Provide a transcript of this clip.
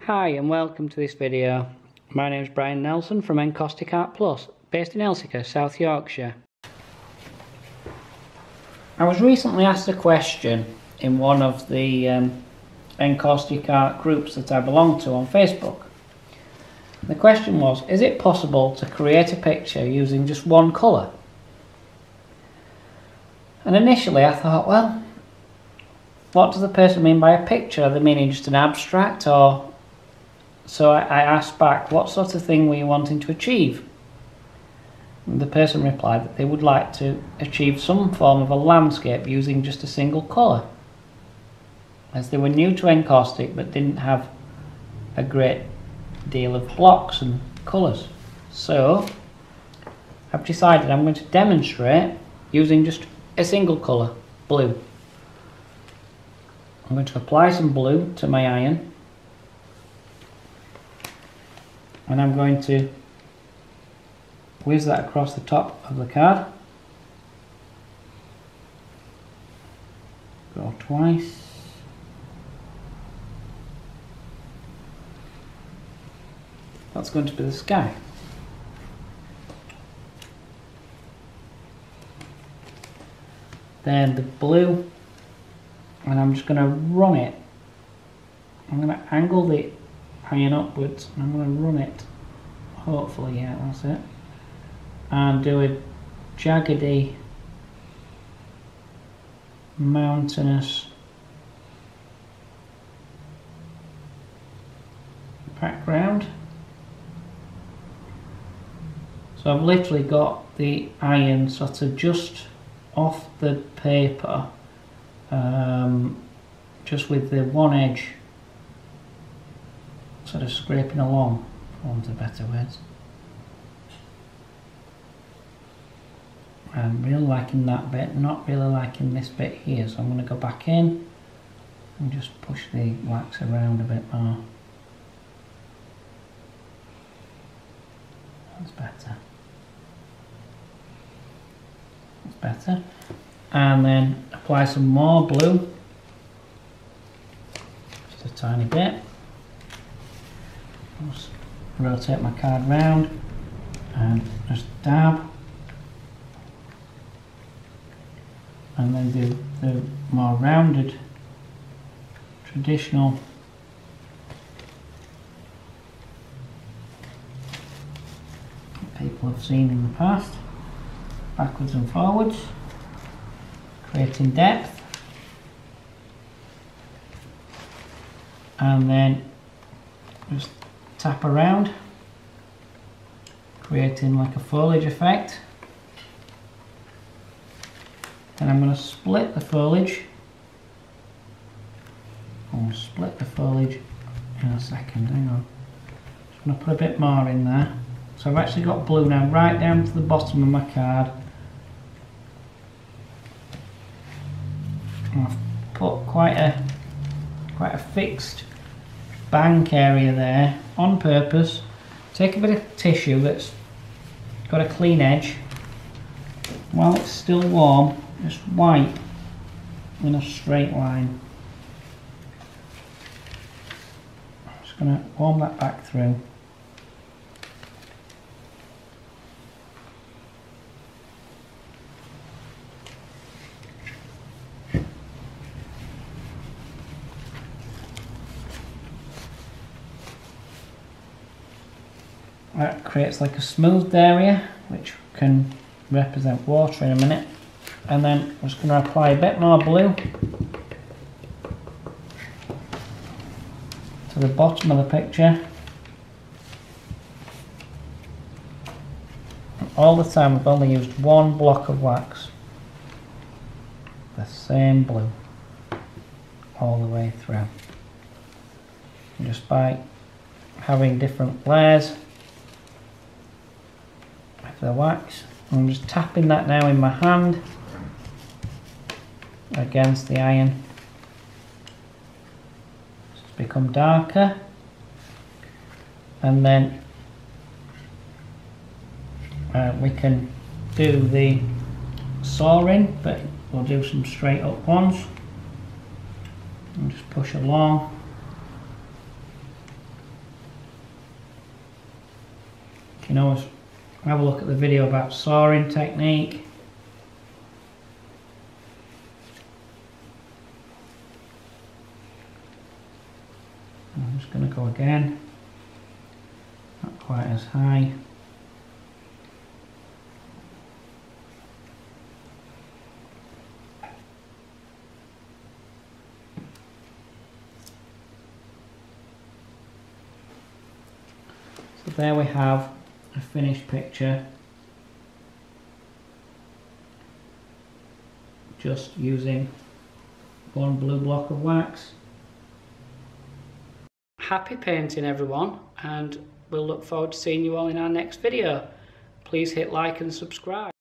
Hi and welcome to this video. My name is Brian Nelson from Encaustic Art Plus, based in Elsika, South Yorkshire. I was recently asked a question in one of the Encaustic Art groups that I belong to on Facebook. The question was, is it possible to create a picture using just one colour? And initially I thought, well, what does the person mean by a picture? Are they meaning just an abstract? Or so I asked back, what sort of thing were you wanting to achieve? And the person replied that they would like to achieve some form of a landscape using just a single colour, as they were new to encaustic but didn't have a great deal of blocks and colours. So I've decided I'm going to demonstrate using just a single colour, blue. I'm going to apply some blue to my iron, and I'm going to whiz that across the top of the card. Go twice. That's going to be the sky. Then the blue, and I'm just going to run it. I'm going to angle the iron upwards and I'm going to run it, hopefully, yeah, that's it, and do a jaggedy mountainous background. So I've literally got the iron sort of just off the paper, just with the one edge sort of scraping along, for want of better words. I'm really liking that bit, not really liking this bit here, so I'm going to go back in and just push the wax around a bit more. That's better. That's better. And then apply some more blue, just a tiny bit. Just rotate my card round and just dab, and then do the more rounded traditional people have seen in the past, backwards and forwards, creating depth, and then just tap around, creating like a foliage effect. Then I'm going to split the foliage. I'll split the foliage in a second, hang on. Just going to put a bit more in there. So I've actually got blue now right down to the bottom of my card. And I've put quite a fixed bank area there on purpose. Take a bit of tissue that's got a clean edge. While it's still warm, just wipe in a straight line. I'm just going to warm that back through. That creates like a smoothed area, which can represent water in a minute. And then I'm just going to apply a bit more blue to the bottom of the picture. And all the time I've only used one block of wax, the same blue, all the way through. And just by having different layers of the wax, I'm just tapping that now in my hand against the iron. It's become darker, and then we can do the sawing, but we'll do some straight up ones and just push along. can always have a look at the video about sawing technique. I'm just going to go again, not quite as high. So there we have a finished picture, just using one blue block of wax. Happy painting everyone, and we'll look forward to seeing you all in our next video. Please hit like and subscribe.